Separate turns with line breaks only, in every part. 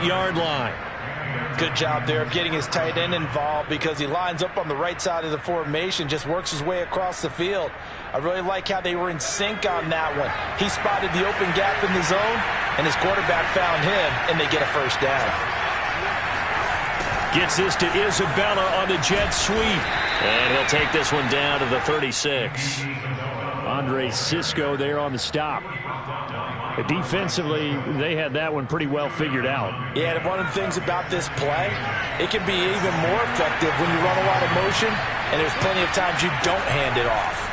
8-yard line.
Good job there of getting his tight end involved because he lines up on the right side of the formation, just works his way across the field. I really like how they were in sync on that one. He spotted the open gap in the zone, and his quarterback found him, and they get a first down.
Gets this to Isabella on the jet sweep. And he'll take this one down to the 36. Andre Cisco there on the stop. Defensively, they had that one pretty well figured out.
Yeah, and one of the things about this play, it can be even more effective when you run a lot of motion, and there's plenty of times you don't hand it off.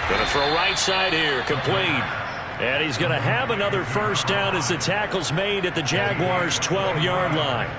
Going to throw right side here, complete. And he's going to have another first down as the tackle's made at the Jaguars' 12-yard line.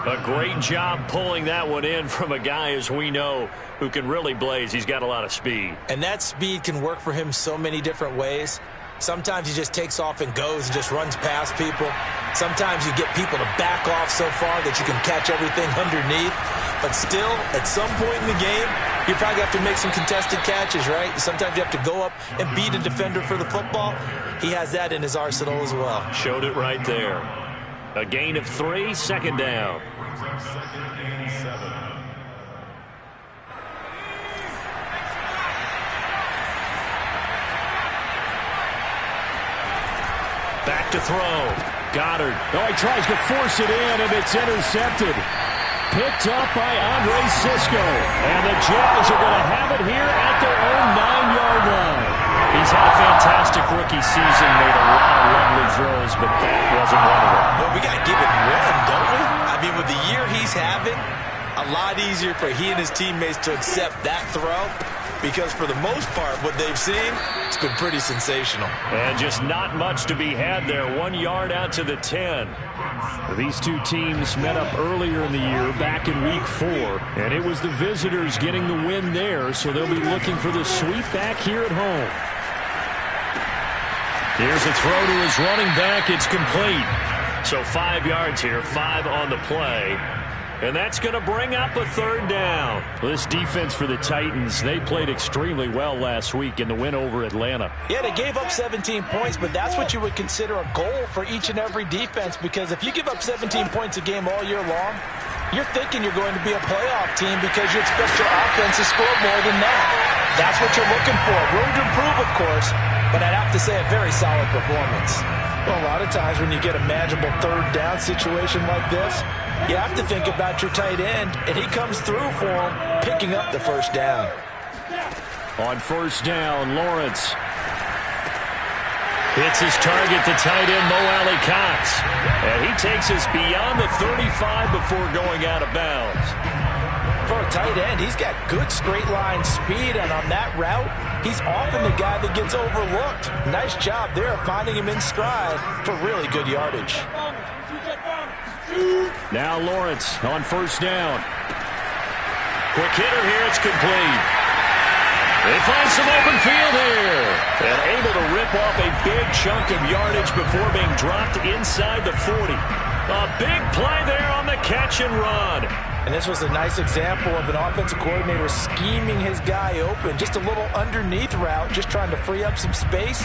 A great job pulling that one in from a guy, as we know, who can really blaze. He's got a lot of speed.
And that speed can work for him so many different ways. Sometimes he just takes off and goes and just runs past people. Sometimes you get people to back off so far that you can catch everything underneath. But still, at some point in the game, you probably have to make some contested catches, right? Sometimes you have to go up and beat a defender for the football. He has that in his arsenal as well.
Showed it right there. A gain of 3, second down. Back to throw. Goddard.
Oh, he tries to force it in, and it's intercepted. Picked up by Andre Cisco. And the Jags are going to have it here at their own 9-yard line.
He's had a fantastic rookie season, made a lot of lovely throws, but that wasn't one of them.
Well, we got to give it one, don't we? I mean, with the year he's having, a lot easier for he and his teammates to accept that throw because for the most part, what they've seen, it's been pretty sensational.
And just not much to be had there. 1 yard out to the 10.
These two teams met up earlier in the year, back in Week 4, and it was the visitors getting the win there, so they'll be looking for the sweep back here at home.
Here's a throw to his running back. It's complete. So 5 yards here, 5 on the play. And that's going to bring up a third down.
This defense for the Titans, they played extremely well last week in the win over Atlanta.
Yeah, they gave up 17 points, but that's what you would consider a goal for each and every defense because if you give up 17 points a game all year long, you're thinking you're going to be a playoff team because you expect your offense to score more than that. That's what you're looking for. Room to improve, of course, but I'd have to say a very solid performance. Well, a lot of times when you get a manageable third down situation like this, you have to think about your tight end, and he comes through for him, picking up the first down.
On first down, Lawrence
hits his target, the tight end, Mo Alley-Cox. And he takes us beyond the 35 before going out of bounds.
For a tight end, he's got good straight line speed, and on that route, he's often the guy that gets overlooked. Nice job there finding him in stride for really good yardage.
Now Lawrence on first down.
Quick hitter here, it's complete. They find some open field here. And able to rip off a big chunk of yardage before being dropped inside the 40. A big play there on the catch and run.
And this was a nice example of an offensive coordinator scheming his guy open. Just a little underneath route, just trying to free up some space.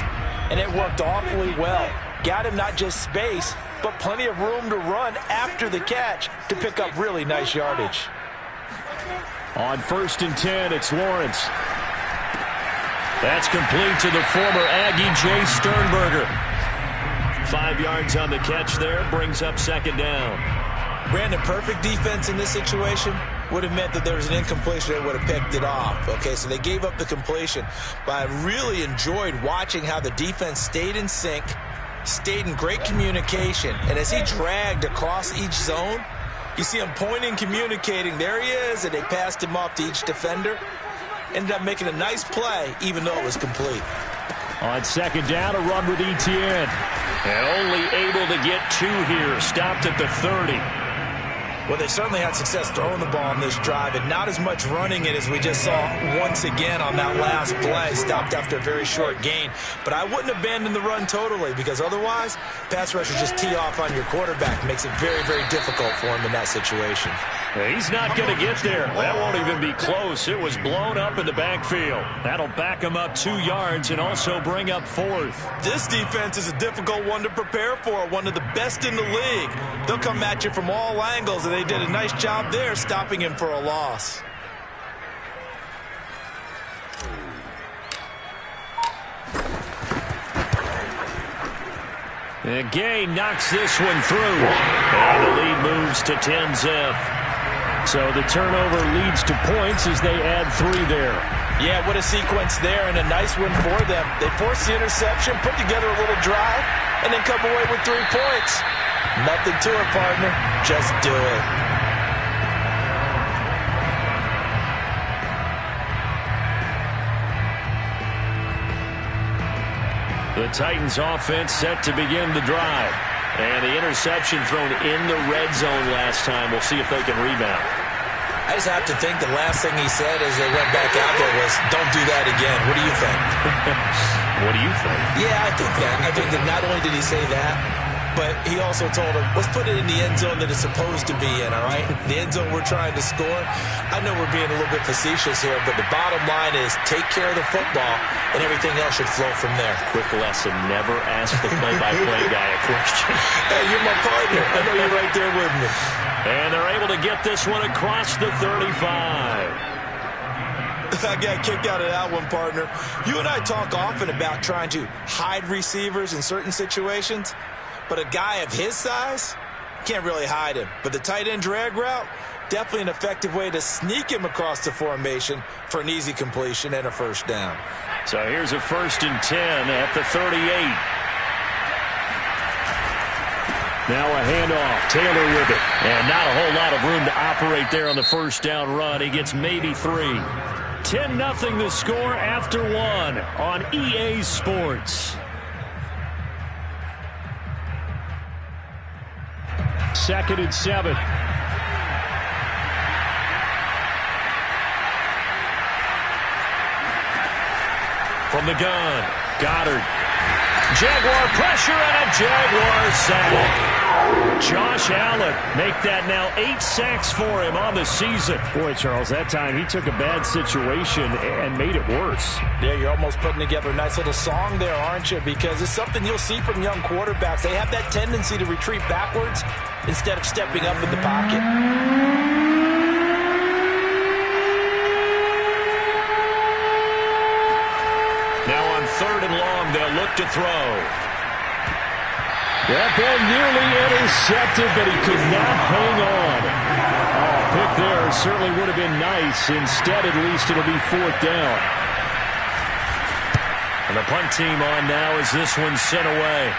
And it worked awfully well. Got him not just space, but plenty of room to run after the catch to pick up really nice yardage.
On first and 10, it's Lawrence.
That's complete to the former Aggie, Jay Sternberger. 5 yards on the catch there, brings up second down.
Brandon, perfect defense in this situation would have meant that there was an incompletion that would have picked it off. Okay, so they gave up the completion. But I really enjoyed watching how the defense stayed in sync, stayed in great communication, and as he dragged across each zone, you see him pointing, communicating. There he is, and they passed him off to each defender. Ended up making a nice play, even though it was complete.
On second down, a run with Etienne.
And only able to get 2 here. Stopped at the 30.
Well, they certainly had success throwing the ball on this drive and not as much running it as we just saw once again on that last play. Stopped after a very short gain. But I wouldn't abandon the run totally because otherwise, pass rushers just tee off on your quarterback. Makes it very, very difficult for him in that situation.
He's not going to get there. That won't even be close. It was blown up in the backfield. That'll back him up 2 yards and also bring up 4th.
This defense is a difficult one to prepare for, one of the best in the league. They'll come at you from all angles, and they did a nice job there stopping him for a loss.
And Gay knocks this one through. And the lead moves to 10-zip. So the turnover leads to points as they add 3 there.
Yeah, what a sequence there, and a nice win for them. They forced the interception, put together a little drive, and then come away with 3 points. Nothing to it, partner. Just do it.
The Titans offense set to begin the drive. And the interception thrown in the red zone last time. We'll see if they can rebound.
I just have to think the last thing he said as they went back out there was, don't do that again. What do you think?
What do you think?
Yeah, I think that. I think that not only did he say that, but he also told him, let's put it in the end zone that it's supposed to be in, all right? The end zone we're trying to score. I know we're being a little bit facetious here, but the bottom line is take care of the football, and everything else should flow from there.
Quick lesson, never ask the play-by-play guy a question.
Hey, you're my partner. I know you're right there with me.
And they're able to get this one across the 35.
I got kicked out of that one, partner. You and I talk often about trying to hide receivers in certain situations, but a guy of his size can't really hide him. But the tight end drag route, definitely an effective way to sneak him across the formation for an easy completion and a first down.
So here's a 1st and 10 at the 38. Now a handoff. Taylor with it. And not a whole lot of room to operate there on the first down run. He gets maybe 3. 10-0 the score after 1 on EA Sports. 2nd and 7. From the gun, Goddard. Jaguar pressure and a Jaguar sack. Josh Allen make that now 8 sacks for him on the season.
Boy, Charles, that time he took a bad situation and made it worse.
Yeah, you're almost putting together a nice little song there, aren't you? Because it's something you'll see from young quarterbacks. They have that tendency to retreat backwards instead of stepping up in the pocket.
Now on 3rd and long, they'll look to throw.
That ball nearly intercepted, but he could not hang on. Oh, pick there certainly would have been nice. Instead, at least it'll be 4th down.
And the punt team on now as this one's sent away.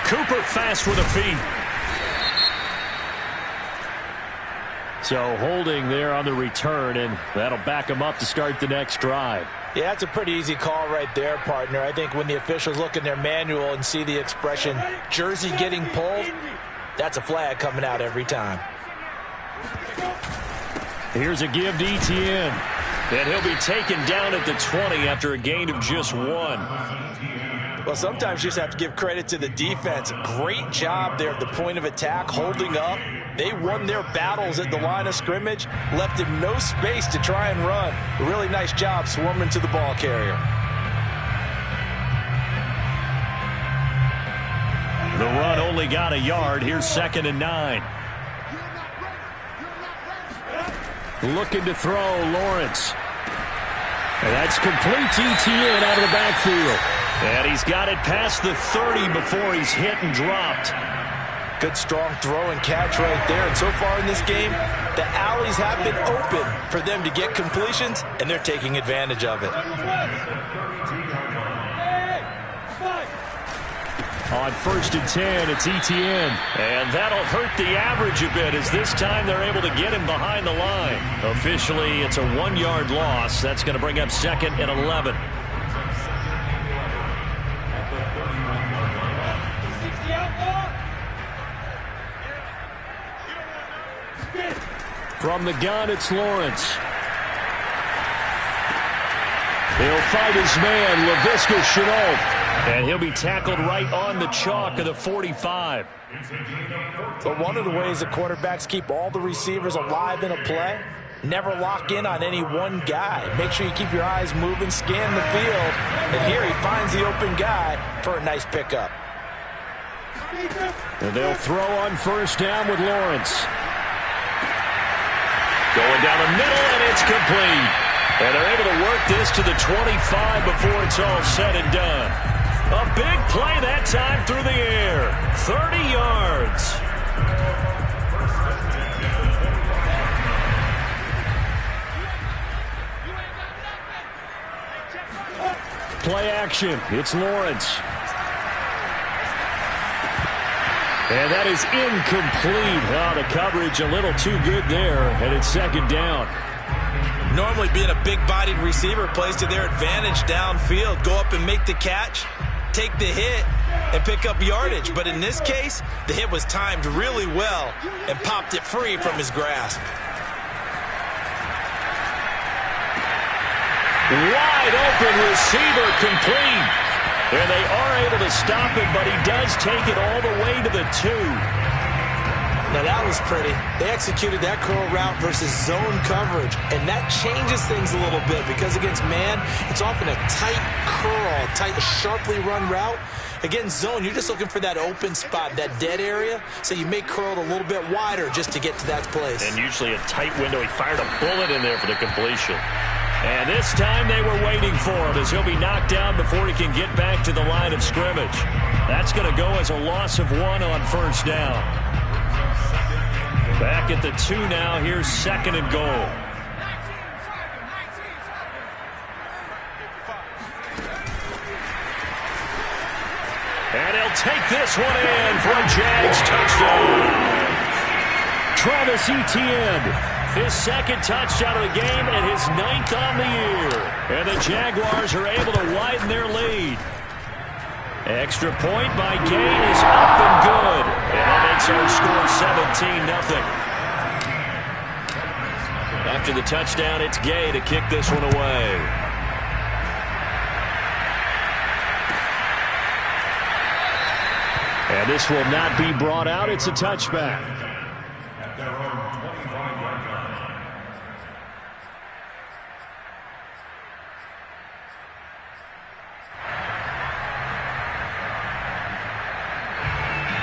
Cooper fast with a feet.
So holding there on the return, and that'll back him up to start the next drive.
Yeah, that's a pretty easy call right there, partner. I think when the officials look in their manual and see the expression, jersey getting pulled, that's a flag coming out every time.
Here's a give to Etienne.
And he'll be taken down at the 20 after a gain of just 1.
Well, sometimes you just have to give credit to the defense. Great job there at the point of attack, holding up. They won their battles at the line of scrimmage, left him no space to try and run. A really nice job swarming to the ball carrier.
The run only got a yard. Here's 2nd and 9.
Looking to throw, Lawrence. And that's complete to Etienne out of the backfield.
And he's got it past the 30 before he's hit and dropped.
Good strong throw and catch right there. And so far in this game, the alleys have been open for them to get completions, and they're taking advantage of it.
On 1st and 10, it's Etienne.
And that'll hurt the average a bit as this time they're able to get him behind the line. Officially, it's a 1-yard loss. That's going to bring up 2nd and 11.
From the gun, it's Lawrence. He'll fight his man, Laviska Shenault.
And he'll be tackled right on the chalk of the 45.
But one of the ways the quarterbacks keep all the receivers alive in a play, never lock in on any one guy. Make sure you keep your eyes moving, scan the field. And here he finds the open guy for a nice pickup.
And they'll throw on first down with Lawrence.
Going down the middle, and it's complete. And they're able to work this to the 25 before it's all said and done. A big play that time through the air. 30 yards.
Play action. It's Lawrence. And that is incomplete. Oh, the coverage a little too good there, and it's second down.
Normally being a big-bodied receiver plays to their advantage downfield. Go up and make the catch, take the hit, and pick up yardage. But in this case, the hit was timed really well and popped it free from his grasp.
Wide open receiver complete. And they are able to stop him, but he does take it all the way to the 2.
Now that was pretty. They executed that curl route versus zone coverage, and that changes things a little bit because against man, it's often a tight curl, tight, sharply run route. Against zone, you're just looking for that open spot, that dead area, so you may curl it a little bit wider just to get to that place.
And usually a tight window. He fired a bullet in there for the completion. And this time they were waiting for him as he'll be knocked down before he can get back to the line of scrimmage. That's going to go as a loss of 1 on first down. Back at the 2 now. Here's second and goal. And he'll take this one in for a Jags touchdown.
Travis Etienne. His second touchdown of the game and his 9th on the year. And the Jaguars are able to widen their lead. Extra point by Gay is up and good. And that makes our score 17-0.
After the touchdown, it's Gay to kick this one away.
And this will not be brought out. It's a touchback.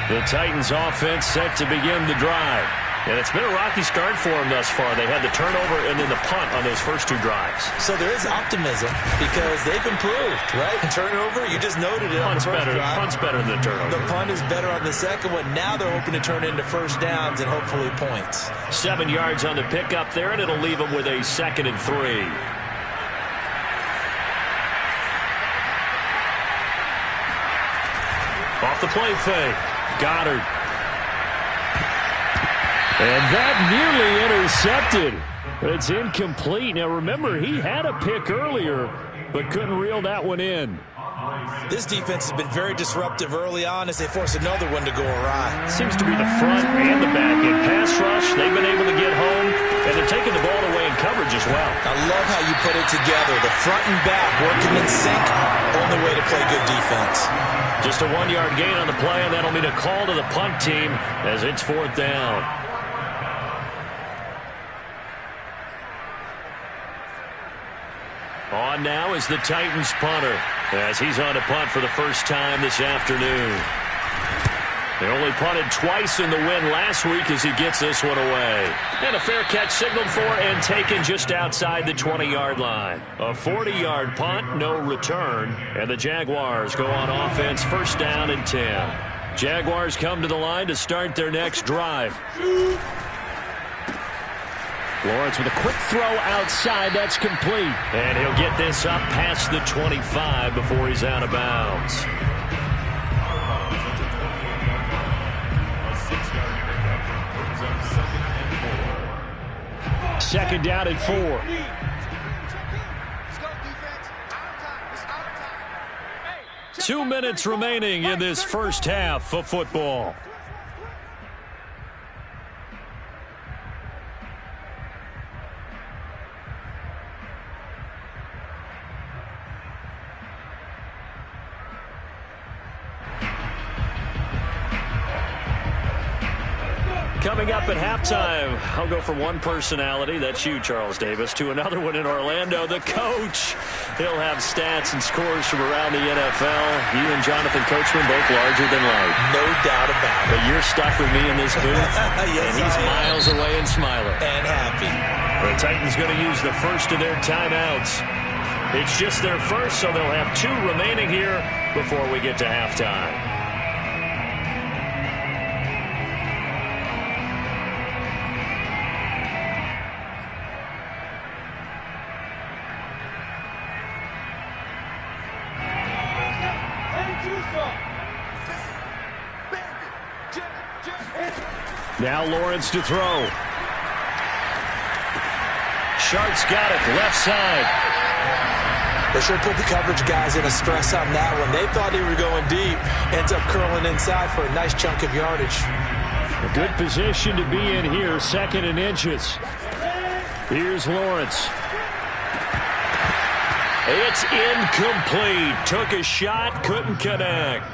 The Titans offense set to begin the drive. And it's been a rocky start for them thus far. They had the turnover and then the punt on those first 2 drives.
So there is optimism because they've improved, right? Turnover, you just noted it on the first drive.
Punt's better than the turnover.
The punt is better on the second one. Now they're hoping to turn into first downs and hopefully points.
7 yards on the pickup there, and it'll leave them with a 2nd and 3. Off the play fake. Goddard.
And that nearly intercepted. It's incomplete. Now, remember, he had a pick earlier, but couldn't reel that one in.
This defense has been very disruptive early on as they force another one to go awry.
Seems to be the front and the back end. Pass rush, they've been able to get home, and they're taking the ball away in coverage as well.
I love how you put it together. The front and back working in sync. Only way to play good defense.
Just a 1-yard gain on the play, and that'll mean a call to the punt team as it's 4th down. On now is the Titans punter as he's on to punt for the first time this afternoon. They only punted twice in the win last week as he gets this one away. And a fair catch signaled for and taken just outside the 20-yard line. A 40-yard punt, no return. And the Jaguars go on offense, first down and 10. Jaguars come to the line to start their next drive.
Lawrence with a quick throw outside. That's complete.
And he'll get this up past the 25 before he's out of bounds.
Second down and 4.
2 minutes remaining in this first half of football. Coming up at halftime, I'll go from one personality, that's you, Charles Davis, to another one in Orlando, the coach. He'll have stats and scores from around the NFL. You and Jonathan Coachman both larger than life.
No doubt about it.
But you're stuck with me in this booth,
yes,
and he's miles away and smiling.
And happy.
The Titans going to use the first of their timeouts. It's just their first, so they'll have 2 remaining here before we get to halftime. Now Lawrence to throw. Sharp's got it, left side.
They sure put the coverage guys in a stress on that one. They thought they were going deep. Ends up curling inside for a nice chunk of yardage.
A good position to be in here, 2nd and inches. Here's Lawrence. It's incomplete. Took a shot, couldn't connect.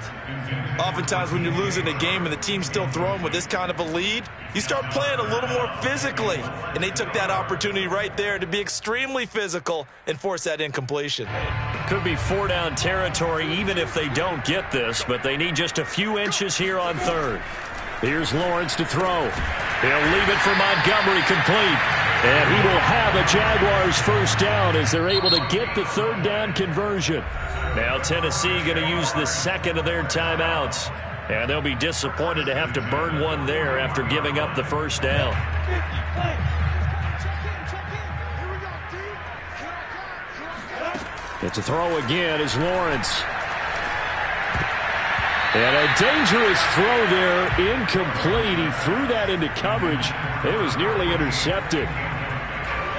Oftentimes when you're losing a game and the team's still throwing with this kind of a lead, you start playing a little more physically. And they took that opportunity right there to be extremely physical and force that incompletion.
Could be 4-down territory even if they don't get this, but they need just a few inches here on 3rd. Here's Lawrence to throw. He'll leave it for Montgomery complete. And he will have a Jaguars first down as they're able to get the 3rd down conversion. Now Tennessee going to use the 2nd of their timeouts. And they'll be disappointed to have to burn one there after giving up the first down. It's a throw again as Lawrence. And a dangerous throw there, incomplete. He threw that into coverage. It was nearly intercepted.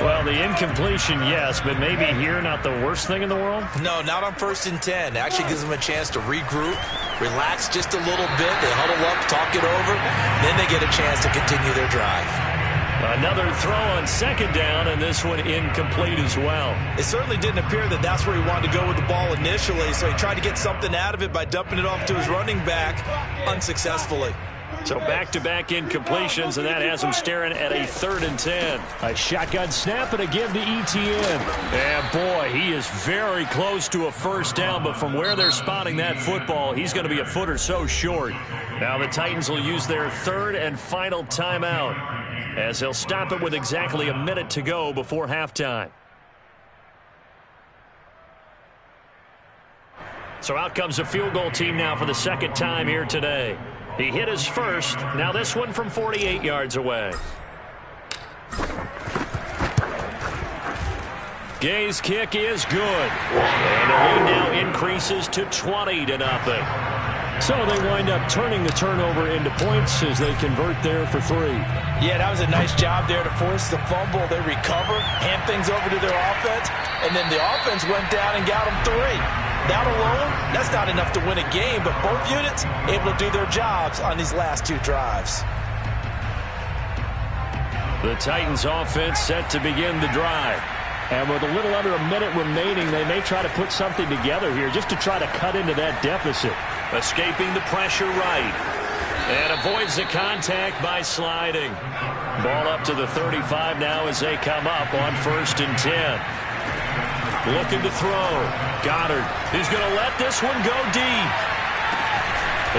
Well, the incompletion, yes, but maybe here not the worst thing in the world?
No, not on 1st and 10. Actually gives them a chance to regroup, relax just a little bit. They huddle up, talk it over, then they get a chance to continue their drive.
Another throw on 2nd down, and this one incomplete as well.
It certainly didn't appear that that's where he wanted to go with the ball initially, so he tried to get something out of it by dumping it off to his running back unsuccessfully.
So back-to-back incompletions, and that has him staring at a 3rd and 10. A shotgun snap and a give to Etienne. And boy, he is very close to a first down, but from where they're spotting that football, he's going to be a foot or so short. Now the Titans will use their 3rd and final timeout, as they'll stop it with exactly a minute to go before halftime. So out comes the field goal team now for the 2nd time here today. He hit his first. Now this one from 48 yards away. Gay's kick is good. And the lead now increases to 20-0. So they wind up turning the turnover into points as they convert there for 3.
Yeah, that was a nice job there to force the fumble. They recover, hand things over to their offense, and then the offense went down and got them 3. That alone, that's not enough to win a game, but both units able to do their jobs on these last 2 drives.
The Titans offense set to begin the drive. And with a little under a minute remaining, they may try to put something together here just to try to cut into that deficit. Escaping the pressure right. And avoids the contact by sliding. Ball up to the 35 now as they come up on 1st and 10. Looking to throw. Goddard. He's going to let this one go deep.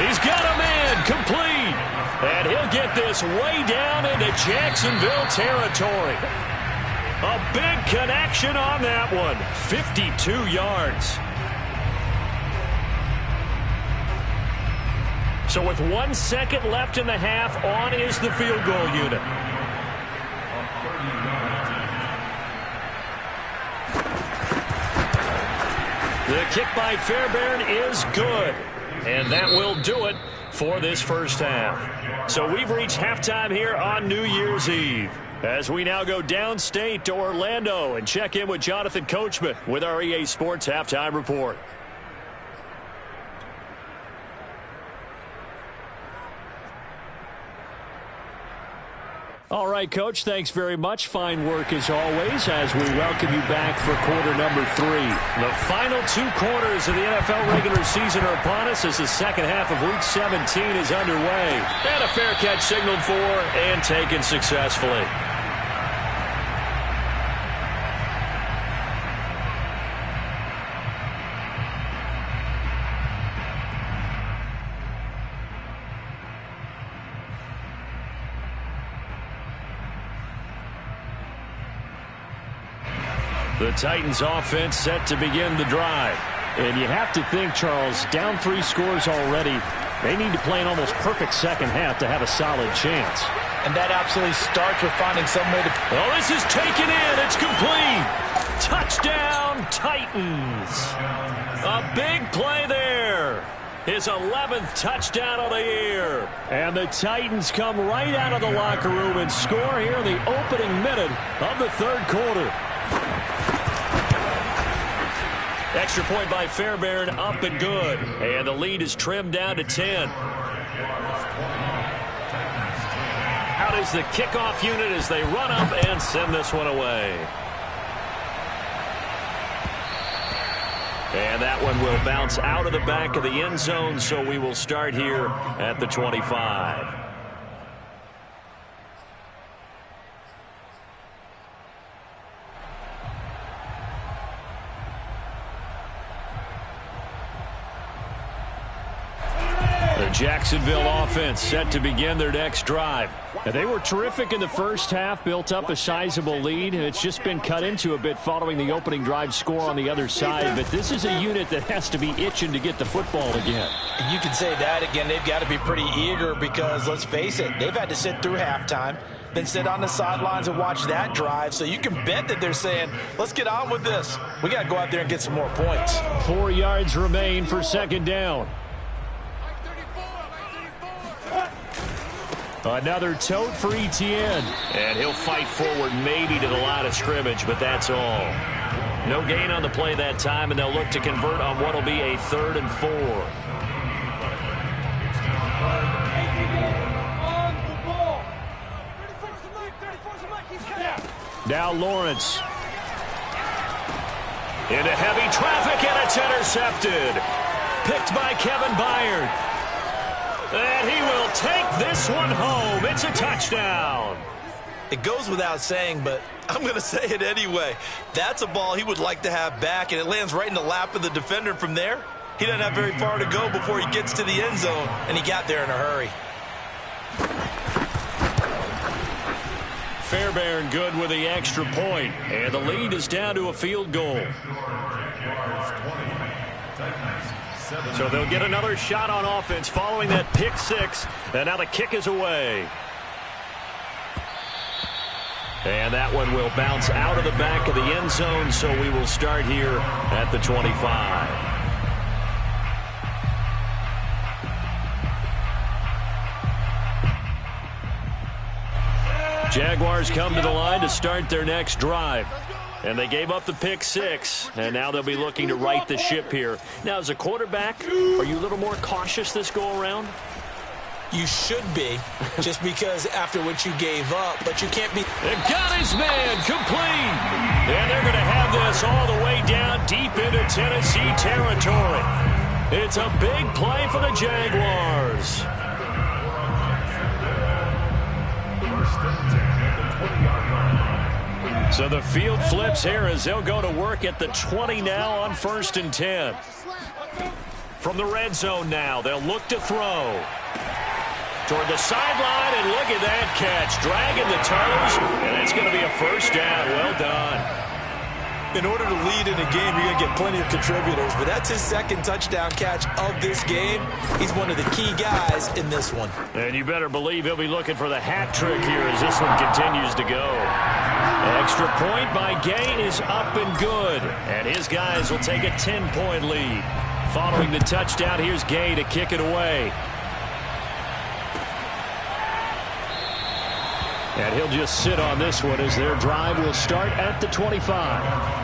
He's got a man complete. And he'll get this way down into Jacksonville territory. A big connection on that one. 52 yards. So with 1 second left in the half, on is the field goal unit. The kick by Fairbairn is good. And that will do it for this first half. So we've reached halftime here on New Year's Eve, as we now go downstate to Orlando and check in with Jonathan Coachman with our EA Sports Halftime Report. All right, Coach, thanks very much. Fine work as always as we welcome you back for quarter number 3. The final 2 quarters of the NFL regular season are upon us as the second half of Week 17 is underway. And a fair catch signaled for and taken successfully. The Titans offense set to begin the drive. And you have to think, Charles, down 3 scores already. They need to play an almost perfect second half to have a solid chance.
And that absolutely starts with finding some way to...
Well, this is taken in. It's complete. Touchdown, Titans. A big play there. His 11th touchdown of the year. And the Titans come right out of the locker room and score here in the opening minute of the third quarter. Extra point by Fairbairn, up and good. And the lead is trimmed down to 10. Out is the kickoff unit as they run up and send this one away. And that one will bounce out of the back of the end zone, so we will start here at the 25. The Jacksonville offense set to begin their next drive. Now, they were terrific in the first half, built up a sizable lead, and it's just been cut into a bit following the opening drive score on the other side. But this is a unit that has to be itching to get the football again.
And you can say that again. They've got to be pretty eager because, let's face it, they've had to sit through halftime, then sit on the sidelines and watch that drive. So you can bet that they're saying, let's get on with this. We got to go out there and get some more points.
4 yards remain for second down. Another tote for Etienne. And he'll fight forward maybe to the line of scrimmage, but that's all. No gain on the play that time, and they'll look to convert on what will be a 3rd and 4. Now Lawrence. Into heavy traffic, and it's intercepted. Picked by Kevin Byard. And he will take this one home. It's a touchdown.
It goes without saying, but I'm going to say it anyway. That's a ball he would like to have back, and it lands right in the lap of the defender from there. He doesn't have very far to go before he gets to the end zone, and he got there in a hurry.
Fairbairn good with the extra point, and the lead is down to a field goal. So they'll get another shot on offense following that pick 6, and now the kick is away. And that one will bounce out of the back of the end zone, so we will start here at the 25. Jaguars come to the line to start their next drive. And they gave up the pick 6, and now they'll be looking to right the ship here. Now, as a quarterback, are you a little more cautious this go-around?
You should be, just because after what you gave up, but you can't be.
They've got his man complete. And they're going to have this all the way down deep into Tennessee territory. It's a big play for the Jaguars. So the field flips here as they'll go to work at the 20 now on 1st and 10. From the red zone now, they'll look to throw. Toward the sideline, and look at that catch. Dragging the toes, and it's going to be a first down. Well done.
In order to lead in a game, you're going to get plenty of contributors, but that's his 2nd touchdown catch of this game. He's one of the key guys in this one.
And you better believe he'll be looking for the hat trick here as this one continues to go. Extra point by Gay is up and good, and his guys will take a 10-point lead. Following the touchdown, here's Gay to kick it away. And he'll just sit on this one as their drive will start at the 25.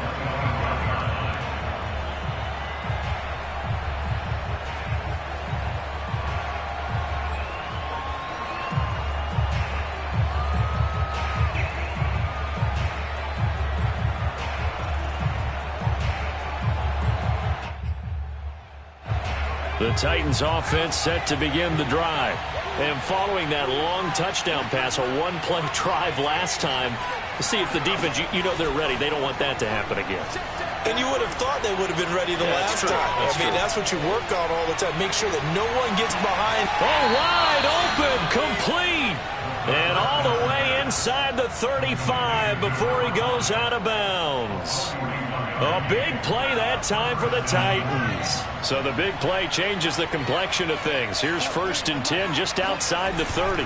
The Titans offense set to begin the drive. And following that long touchdown pass, a one-play drive last time, to see if the defense, you know they're ready. They don't want that to happen again.
And you would have thought they would have been ready the last time. That's what you work on all the time. Make sure that no one gets behind.
Oh, wide open, complete. And all the way inside the 35 before he goes out of bounds. A big play that time for the Titans. So the big play changes the complexion of things. Here's 1st and 10 just outside the 30.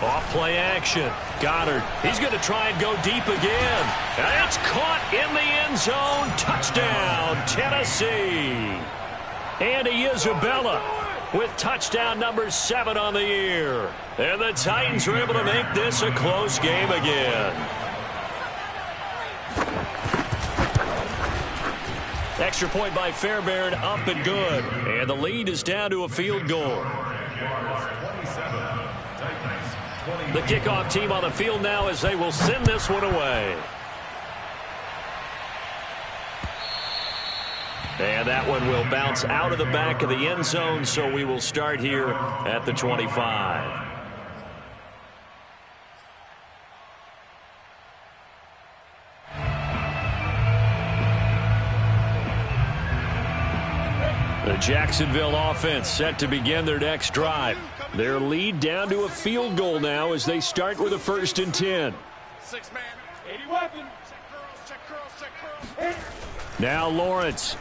Off play action. Goddard. He's going to try and go deep again. And it's caught in the end zone. Touchdown, Tennessee. Andy Isabella with touchdown number 7 on the year. And the Titans are able to make this a close game again. Extra point by Fairbairn, up and good. And the lead is down to a field goal. The kickoff team on the field now as they will send this one away. And that one will bounce out of the back of the end zone, so we will start here at the 25. The Jacksonville offense set to begin their next drive. Their lead down to a field goal now as they start with a 1st and 10.
6-man, 80 weapon. Check curls.
Now Lawrence.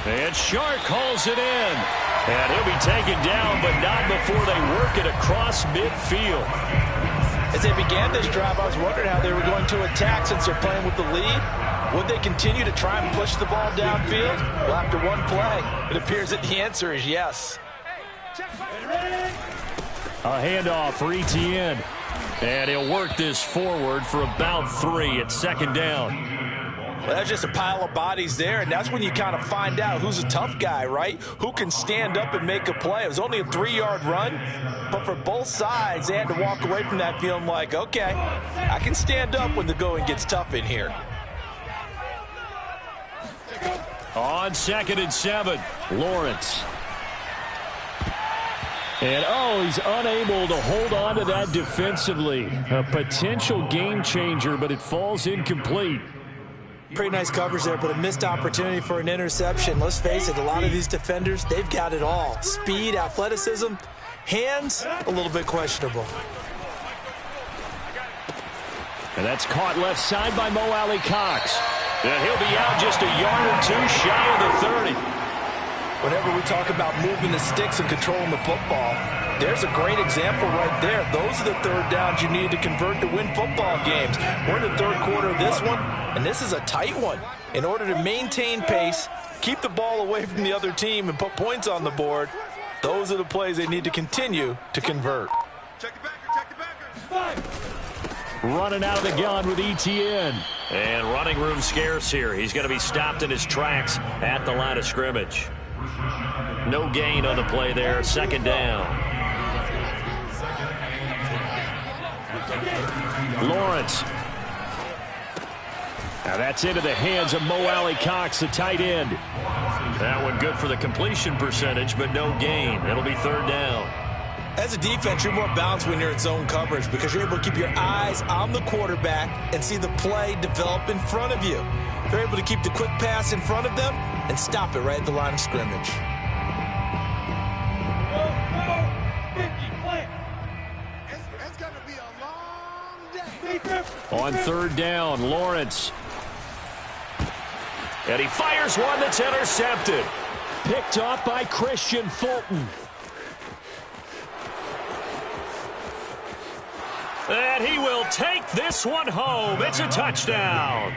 And Shark calls it in. And he'll be taken down, but not before they work it across midfield.
As they began this drive, I was wondering how they were going to attack since they're playing with the lead. Would they continue to try and push the ball downfield? Well, after one play, it appears that the answer is yes.
A handoff for Etienne. And he'll work this forward for about 3 at 2nd down.
Well, that's just a pile of bodies there, and that's when you kind of find out who's a tough guy, right? Who can stand up and make a play. It was only a 3-yard run, but for both sides, they had to walk away from that feeling like, okay, I can stand up when the going gets tough in here.
On 2nd and 7, Lawrence. And, he's unable to hold on to that defensively. A potential game changer, but it falls incomplete.
Pretty nice coverage there, but a missed opportunity for an interception. Let's face it, a lot of these defenders, they've got it all. Speed, athleticism, hands, a little bit questionable.
And that's caught left side by Mo Alley-Cox. And he'll be out just a yard or 2 shy of the 30.
Whenever we talk about moving the sticks and controlling the football, there's a great example right there. Those are the 3rd downs you need to convert to win football games. We're in the 3rd quarter of this one, and this is a tight one. In order to maintain pace, keep the ball away from the other team, and put points on the board, those are the plays they need to continue to convert.
Check the backer.
Running out of the gun with Etienne. And running room scarce here. He's going to be stopped in his tracks at the line of scrimmage. No gain on the play there. 2nd down. Lawrence. Now that's into the hands of Mo Alley-Cox, the tight end. That one good for the completion percentage, but no gain. It'll be 3rd down.
As a defense, you're more balanced when you're in zone coverage because you're able to keep your eyes on the quarterback and see the play develop in front of you. They're able to keep the quick pass in front of them and stop it right at the line of scrimmage.
It's going to be a long day.
On 3rd down, Lawrence. And he fires one that's intercepted. Picked off by Christian Fulton. And he will take this one home. It's a touchdown.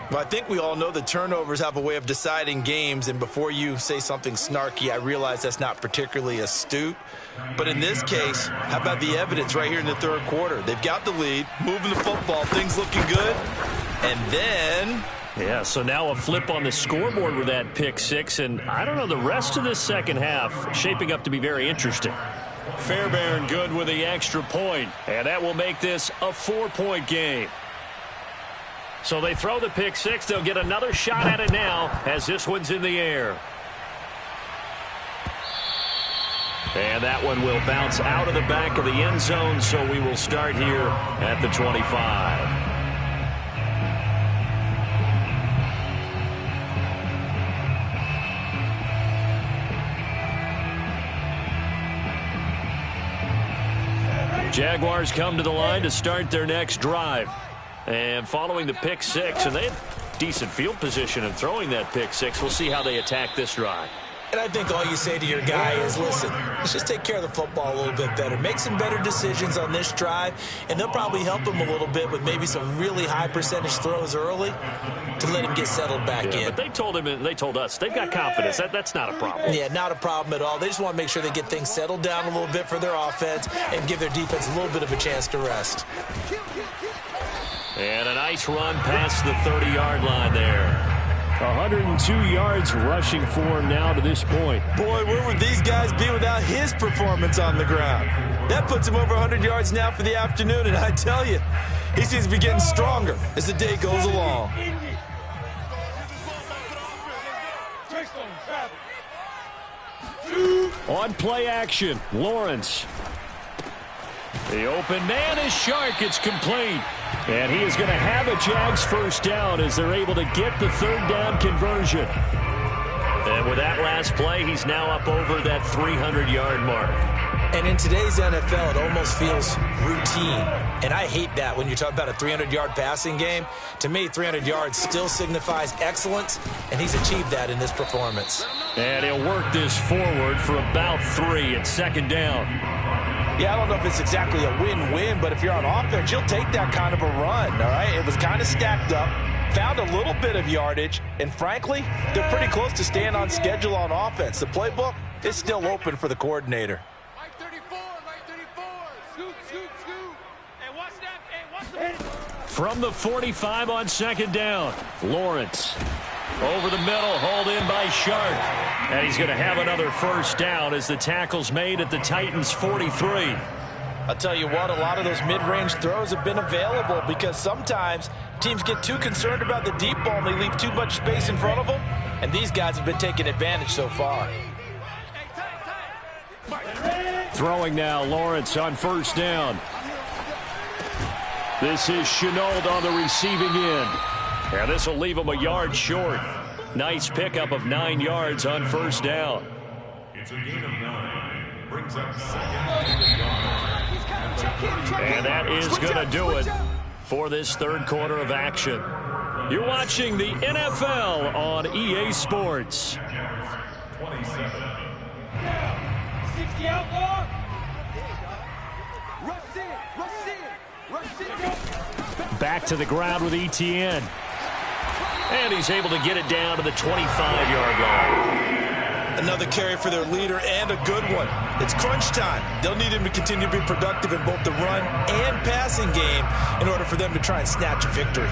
Well, I think we all know that turnovers have a way of deciding games, and before you say something snarky, I realize that's not particularly astute. But in this case, how about the evidence right here in the 3rd quarter? They've got the lead, moving the football, things looking good, and then...
Yeah, so now a flip on the scoreboard with that pick 6, and I don't know, the rest of this 2nd half shaping up to be very interesting. Fairbairn good with the extra point, and that will make this a 4-point game. So they throw the pick six. They'll get another shot at it now as this one's in the air. And that one will bounce out of the back of the end zone, so we will start here at the 25. Jaguars come to the line to start their next drive. And following the pick six, and they have decent field position in throwing that pick six. We'll see how they attack this drive.
And I think all you say to your guy is, listen, let's just take care of the football a little bit better. Make some better decisions on this drive, and they'll probably help him a little bit with maybe some really high percentage throws early to let him get settled back in.
But they told him, and they told us, they've got confidence. That's not a problem.
Yeah, not a problem at all. They just want to make sure they get things settled down a little bit for their offense and give their defense a little bit of a chance to rest.
And a nice run past the 30-yard line there.
102 yards rushing for him now to this point.
Boy, where would these guys be without his performance on the ground? That puts him over 100 yards now for the afternoon, and I tell you, he seems to be getting stronger as the day goes along.
On play action, Lawrence. The open man is Shark. It's complete. And he is going to have a Jags first down as they're able to get the third down conversion.
And with that last play, he's now up over that 300-yard mark.
And in today's NFL, it almost feels routine. And I hate that when you talk about a 300-yard passing game. To me, 300 yards still signifies excellence, and he's achieved that in this performance.
And he'll work this forward for about 3 at second down.
Yeah, I don't know if it's exactly a win-win, but if you're on offense, you'll take that kind of a run, all right? It was kind of stacked up, found a little bit of yardage, and frankly, they're pretty close to staying on schedule on offense. The playbook is still open for the coordinator.
Right 34, right 34. Scoot, scoot, scoot. Hey, watch that. Hey, watch the...
From the 45 on second down, Lawrence. Over the middle, hauled in by Shark.
And he's going to have another first down as the tackle's made at the Titans' 43.
I'll tell you what, a lot of those mid-range throws have been available because sometimes teams get too concerned about the deep ball and they leave too much space in front of them, and these guys have been taking advantage so far.
Throwing now, Lawrence on first down. This is Shenault on the receiving end.
And this will leave him a yard short. Nice pickup of 9 yards on first down.
It's a gain of 9. Brings up second.
And that is going to do it for this third quarter of action. You're watching the NFL on EA Sports.
27.
60 outlaw. Rush in, rush in, rush in.
Back to the ground with Etienne.
And he's able to get it down to the 25-yard line.
Another carry for their leader and a good one. It's crunch time. They'll need him to continue to be productive in both the run and passing game in order for them to try and snatch a victory.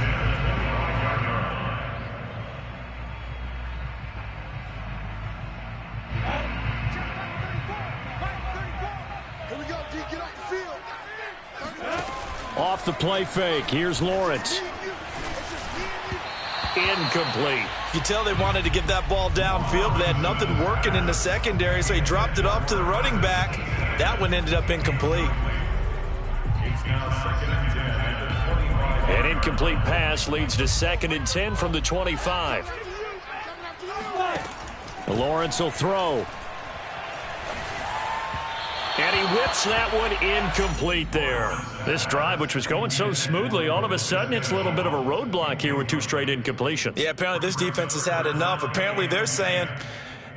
Here we go, D. Get off the field.
Off the play fake. Here's Lawrence.
Incomplete.
You tell they wanted to get that ball downfield, but they had nothing working in the secondary, so he dropped it off to the running back. That one ended up incomplete.
It's now second and 10 at the 25.
An incomplete pass leads to 2nd and 10 from the 25.
Lawrence will throw.
And he whips that one incomplete there. This drive, which was going so smoothly, all of a sudden it's a little bit of a roadblock here with 2 straight incompletions.
Yeah, apparently this defense has had enough. Apparently they're saying,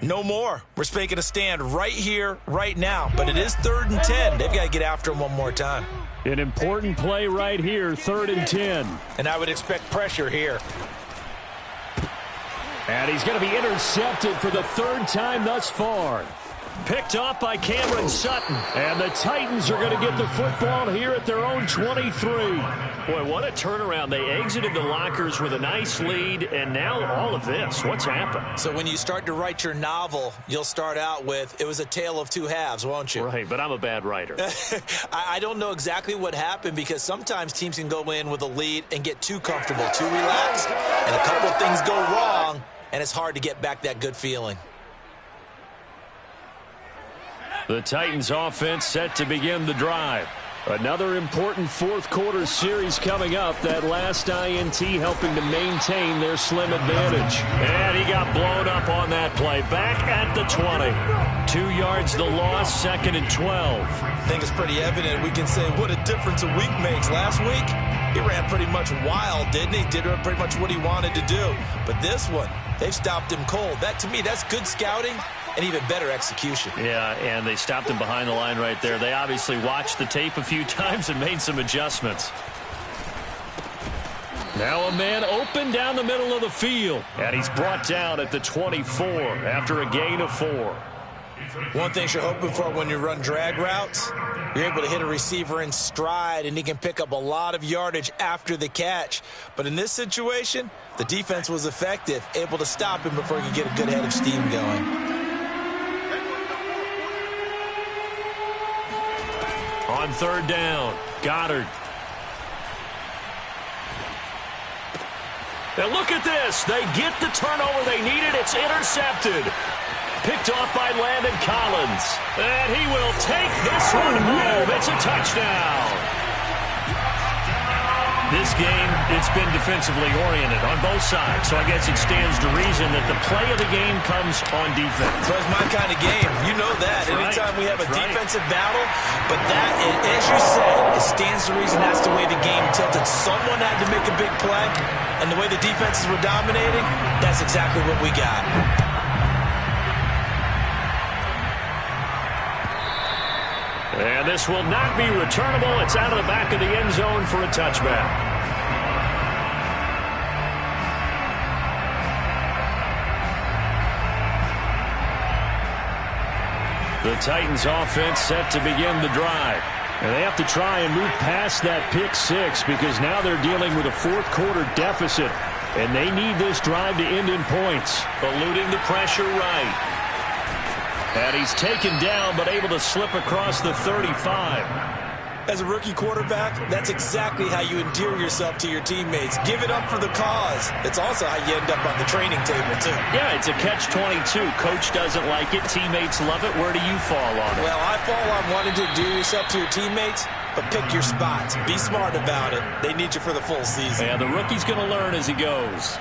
no more. We're making a stand right here, right now. But it is 3rd and 10. They've got to get after him one more time.
An important play right here, 3rd and 10.
And I would expect pressure here.
And he's going to be intercepted for the 3rd time thus far.
Picked off by Cameron Sutton. And the Titans are going to get the football here at their own 23. Boy, what a turnaround. They exited the lockers with a nice lead, and now all of this. What's happened?
So when you start to write your novel, you'll start out with, it was a tale of two halves, won't you?
Right, but I'm a bad writer.
I don't know exactly what happened, because sometimes teams can go in with a lead and get too comfortable, too relaxed, and a couple of things go wrong, and it's hard to get back that good feeling.
The Titans offense set to begin the drive. Another important fourth quarter series coming up. That last INT helping to maintain their slim advantage. And he got blown up on that play. Back at the 20. 2 yards the loss, 2nd and 12.
I think it's pretty evident. We can say what a difference a week makes. Last week, he ran pretty much wild, didn't he? Did pretty much what he wanted to do. But this one, they've stopped him cold. That, to me, that's good scouting and even better execution.
Yeah, and they stopped him behind the line right there. They obviously watched the tape a few times and made some adjustments. Now a man open down the middle of the field. And he's brought down at the 24 after a gain of 4.
One thing you're hoping for when you run drag routes, you're able to hit a receiver in stride, and he can pick up a lot of yardage after the catch. But in this situation, the defense was effective, able to stop him before he could get a good head of steam going.
On 3rd down, Goddard. And look at this. They get the turnover they needed. It's intercepted. Picked off by Landon Collins. And he will take this one home. It's a touchdown. This game, it's been defensively oriented on both sides, so I guess it stands to reason that the play of the game comes on defense.
So it's my kind of game. You know that. Anytime we have a defensive battle, but that, as you said, it stands to reason that's the way the game tilted. Someone had to make a big play, and the way the defenses were dominating, that's exactly what we got.
And this will not be returnable. It's out of the back of the end zone for a touchback. The Titans offense set to begin the drive. And they have to try and move past that pick 6 because now they're dealing with a fourth quarter deficit. And they need this drive to end in points. Eluding the pressure right. And he's taken down, but able to slip across the 35.
As a rookie quarterback, that's exactly how you endear yourself to your teammates. Give it up for the cause. It's also how you end up on the training table, too.
Yeah, it's a catch-22. Coach doesn't like it. Teammates love it. Where do you fall on it?
Well, I fall on wanting to endear yourself to your teammates, but pick your spots. Be smart about it. They need you for the full season.
Yeah, the rookie's going to learn as he goes.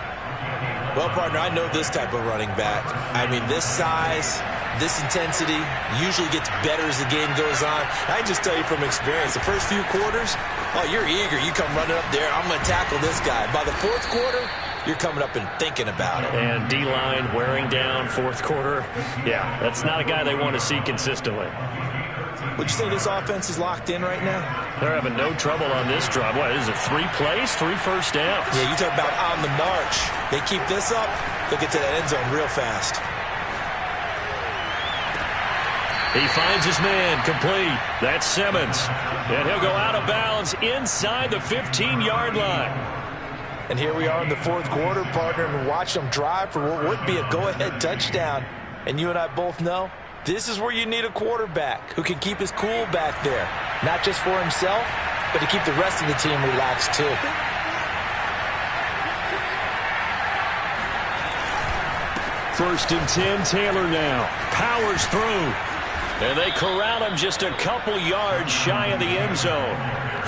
Well, partner, I know this type of running back. I mean, this size, this intensity usually gets better as the game goes on. I can just tell you from experience, the first few quarters, oh, you're eager. You come running up there, I'm going to tackle this guy. By the fourth quarter, you're coming up and thinking about it.
And D-line wearing down fourth quarter. Yeah, that's not a guy they want to see consistently.
Would you say this offense is locked in right now?
They're having no trouble on this drive. What, is it 3 plays, 3 first downs?
Yeah, you talk about on the march. They keep this up, they'll get to that end zone real fast.
He finds his man complete. That's Simmons. And he'll go out of bounds inside the 15-yard line.
And here we are in the fourth quarter, partner, and watch them drive for what would be a go-ahead touchdown. And you and I both know this is where you need a quarterback who can keep his cool back there. Not just for himself, but to keep the rest of the team relaxed too.
First and 10, Taylor now. Powers through. And they corral him just a couple yards shy of the end zone.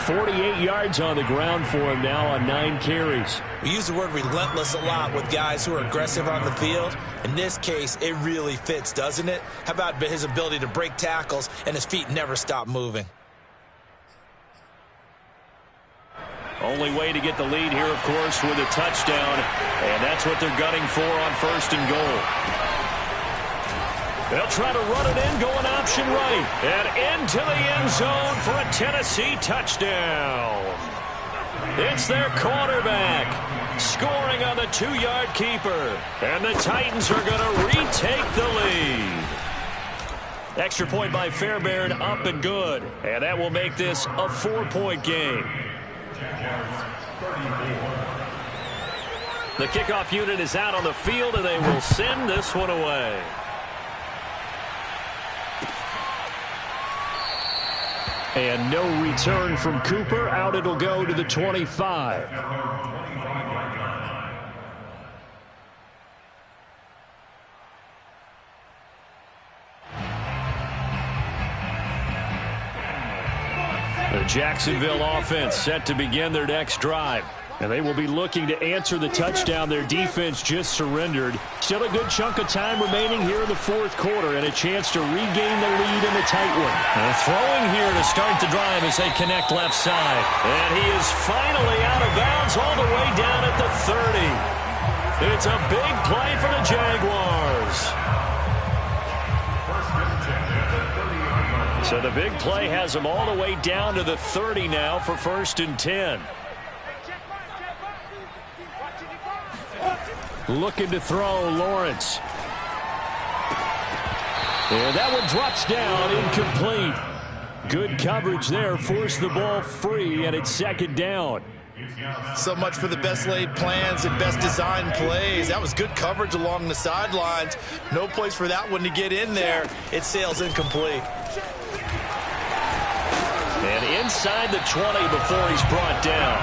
48 yards on the ground for him now on 9 carries.
We use the word relentless a lot with guys who are aggressive on the field. In this case, it really fits, doesn't it? How about his ability to break tackles and his feet never stop moving?
Only way to get the lead here, of course, with a touchdown. And that's what they're gunning for on 1st and goal. They'll try to run it in, going option right. And into the end zone for a Tennessee touchdown. It's their quarterback scoring on the 2-yard keeper. And the Titans are going to retake the lead. Extra point by Fairbairn, up and good. And that will make this a 4-point game. The kickoff unit is out on the field, and they will send this one away.
And no return from Cooper. Out it'll go to the 25. The Jacksonville offense set to begin their next drive. And they will be looking to answer the touchdown their defense just surrendered. Still a good chunk of time remaining here in the fourth quarter and a chance to regain the lead in the tight one.
And throwing here to start the drive as they connect left side. And he is finally out of bounds all the way down at the 30. It's a big play for the Jaguars. So the big play has them all the way down to the 30 now for 1st and 10.
Looking to throw, Lawrence. And that one drops down, incomplete. Good coverage there, forced the ball free, and it's 2nd down.
So much for the best laid plans and best designed plays. That was good coverage along the sidelines. No place for that one to get in there. It sails incomplete.
And inside the 20 before he's brought down.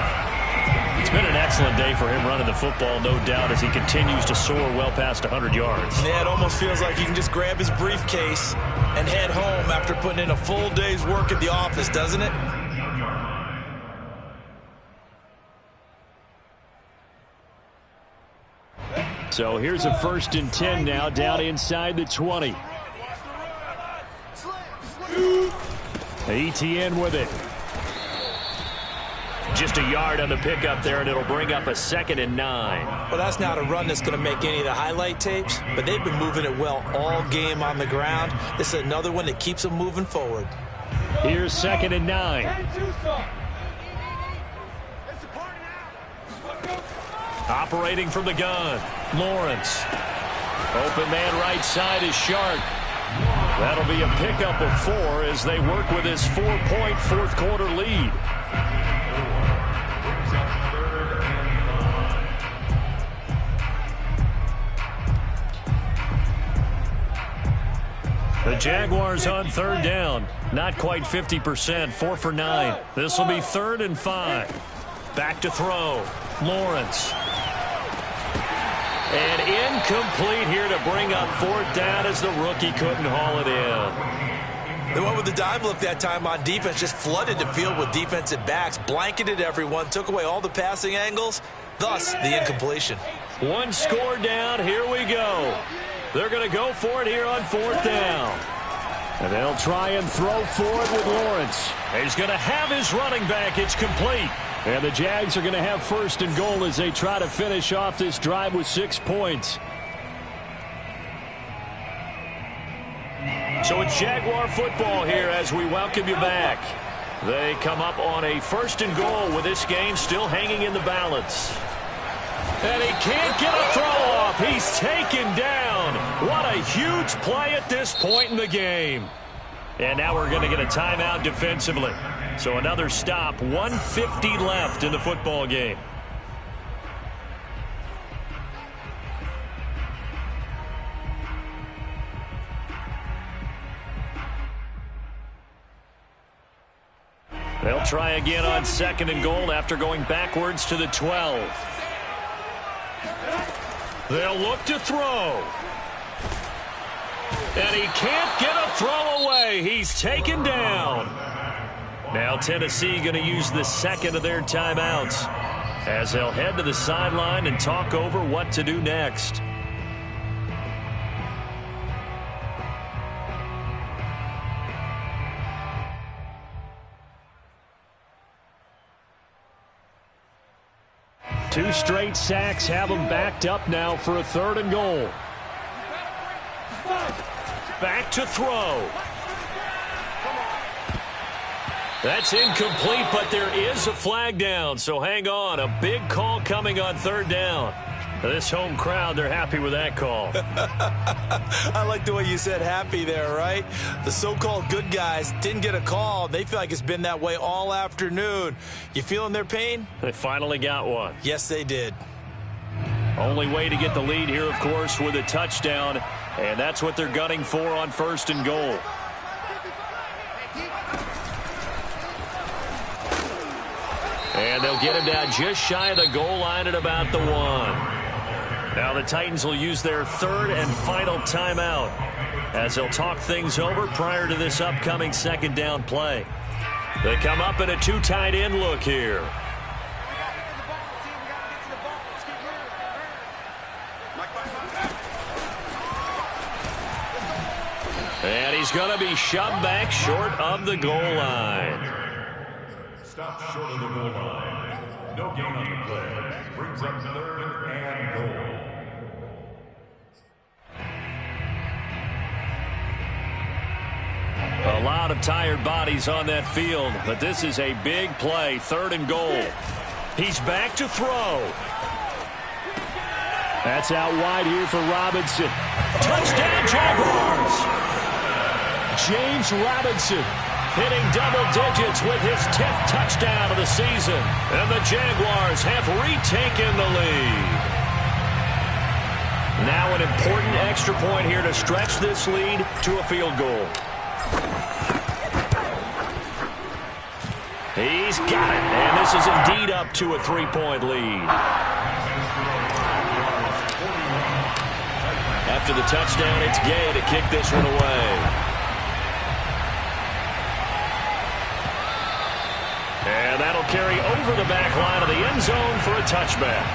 It's been an excellent day for him running the football, no doubt, as he continues to soar well past 100 yards.
Yeah, it almost feels like he can just grab his briefcase and head home after putting in a full day's work at the office, doesn't it?
So here's a 1st and 10 now, down inside the 20. Etienne with it.
Just a yard on the pickup there, and it'll bring up a 2nd and 9.
Well, that's not a run that's going to make any of the highlight tapes, but they've been moving it well all game on the ground. This is another one that keeps them moving forward.
Here's 2nd and 9.
Operating from the gun, Lawrence. Open man right side is Shark. That'll be a pickup of 4 as they work with this 4-point fourth quarter lead. The Jaguars on 3rd down. Not quite 50%, 4 for 9. This will be 3rd and 5. Back to throw, Lawrence. And incomplete here to bring up 4th down as the rookie couldn't haul it in.
They went with the dive look that time on defense, just flooded the field with defensive backs, blanketed everyone, took away all the passing angles, thus the incompletion.
One score down, here we go. They're going to go for it here on 4th down.
And they'll try and throw for it with Lawrence.
He's going to have his running back. It's complete.
And the Jags are going to have 1st and goal as they try to finish off this drive with 6 points.
So it's Jaguar football here as we welcome you back. They come up on a 1st and goal with this game still hanging in the balance. And he can't get a throw off. He's taken down. What a huge play at this point in the game. And now we're going to get a timeout defensively. So another stop, 1:50 left in the football game. They'll try again on 2nd and goal after going backwards to the 12. They'll look to throw. And he can't get a throw away. He's taken down. Now Tennessee going to use the 2nd of their timeouts as they'll head to the sideline and talk over what to do next.
Two straight sacks have them backed up now for a 3rd and goal.
Back to throw. That's incomplete, but there is a flag down, so hang on. A big call coming on 3rd down. This home crowd, they're happy with that call.
I like the way you said happy there, right? The so-called good guys didn't get a call. They feel like it's been that way all afternoon. You feeling their pain?
They finally got one.
Yes, they did.
Only way to get the lead here, of course, with a touchdown, and that's what they're gunning for on 1st and goal. And they'll get him down just shy of the goal line at about the 1. Now the Titans will use their 3rd and final timeout as they'll talk things over prior to this upcoming 2nd down play. They come up in a 2 tight end look here. And he's going to be shoved back short of the goal line.
Stop short of the goal line. No gain on the play. Brings up 3rd and goal.
A lot of tired bodies on that field, but this is a big play. 3rd and goal. He's back to throw. That's out wide here for Robinson. Touchdown, Jaguars! James Robinson hitting double digits with his 10th touchdown of the season. And the Jaguars have retaken the lead. Now an important extra point here to stretch this lead to a field goal. He's got it, and this is indeed up to a 3-point lead. After the touchdown, it's Gay to kick this one away. And that'll carry over the back line of the end zone for a touchback.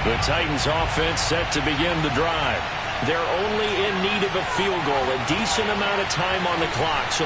The Titans offense set to begin the drive. They're only in need of a field goal, a decent amount of time on the clock. So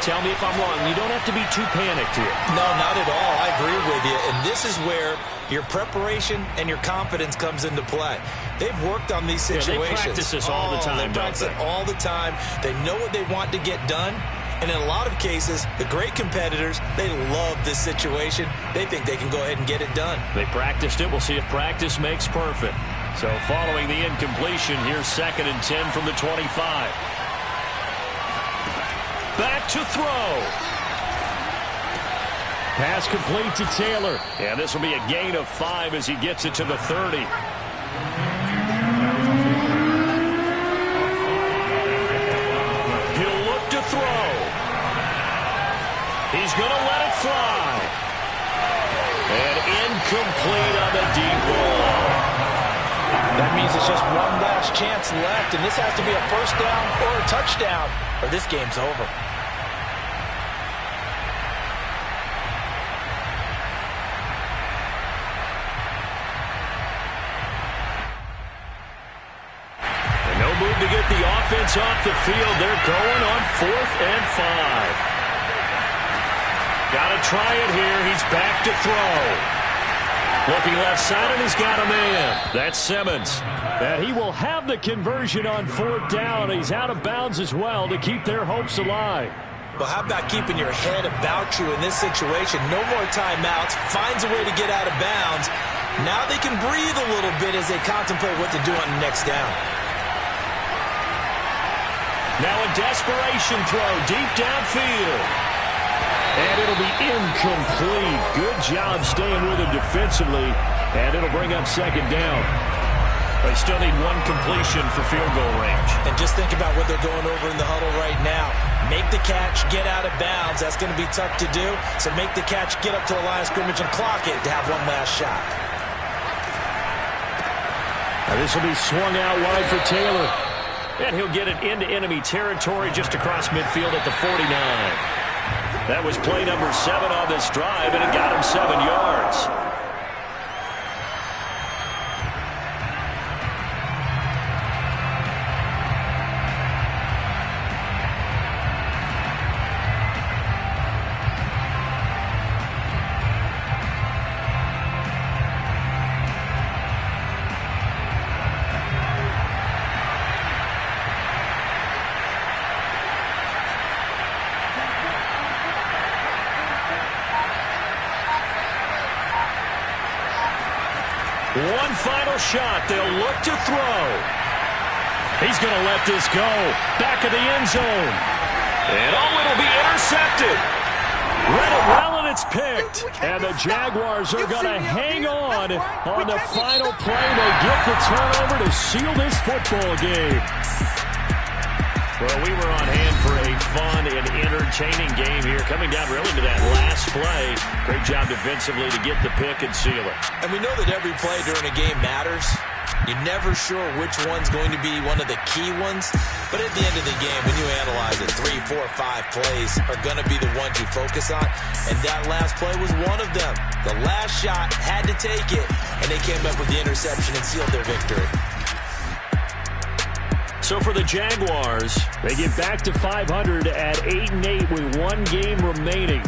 tell me if I'm wrong. You don't have to be too panicked here.
No, not at all. I agree with you. And this is where your preparation and your confidence comes into play. They've worked on these situations.
Yeah, they practice this all the time.
They practice it all the time. They know what they want to get done. And in a lot of cases, the great competitors, they love this situation. They think they can go ahead and get it done.
They practiced it. We'll see if practice makes perfect. So following the incompletion, here's 2nd and 10 from the 25. Back to throw. Pass complete to Taylor. And this will be a gain of 5 as he gets it to the 30. He'll look to throw. He's going to let it fly. And incomplete on the deep ball.
That means it's just one last chance left, and this has to be a 1st down or a touchdown, or this game's over.
And no move to get the offense off the field. They're going on 4th and 5. Got to try it here. He's back to throw. Looking left side, and he's got a man. That's Simmons. And he will have the conversion on 4th down. He's out of bounds as well to keep their hopes alive.
Well, how about keeping your head about you in this situation? No more timeouts. Finds a way to get out of bounds. Now they can breathe a little bit as they contemplate what to do on the next down.
Now a desperation throw deep downfield. And it'll be incomplete. Good job staying with him defensively. And it'll bring up 2nd down. They still need one completion for field goal range.
And just think about what they're going over in the huddle right now. Make the catch, get out of bounds. That's going to be tough to do. So make the catch, get up to the line of scrimmage, and clock it to have one last shot.
Now this will be swung out wide for Taylor. And he'll get it into enemy territory just across midfield at the 49. That was play number 7 on this drive, and it got him 7 yards. One final shot. They'll look to throw. He's going to let this go. Back of the end zone. And it'll be intercepted. Read it well, and it's picked. And the Jaguars are going to hang on the final play. They get the turnover to seal this football game. Well, we were on hand for a fun and entertaining game here. Coming down really to that last play. Great job defensively to get the pick and seal it.
And we know that every play during a game matters. You're never sure which one's going to be one of the key ones. But at the end of the game, when you analyze it, 3, 4, 5 plays are going to be the ones you focus on. And that last play was one of them. The last shot had to take it, and they came up with the interception and sealed their victory.
So for the Jaguars, they get back to 500 at 8-8 with one game remaining.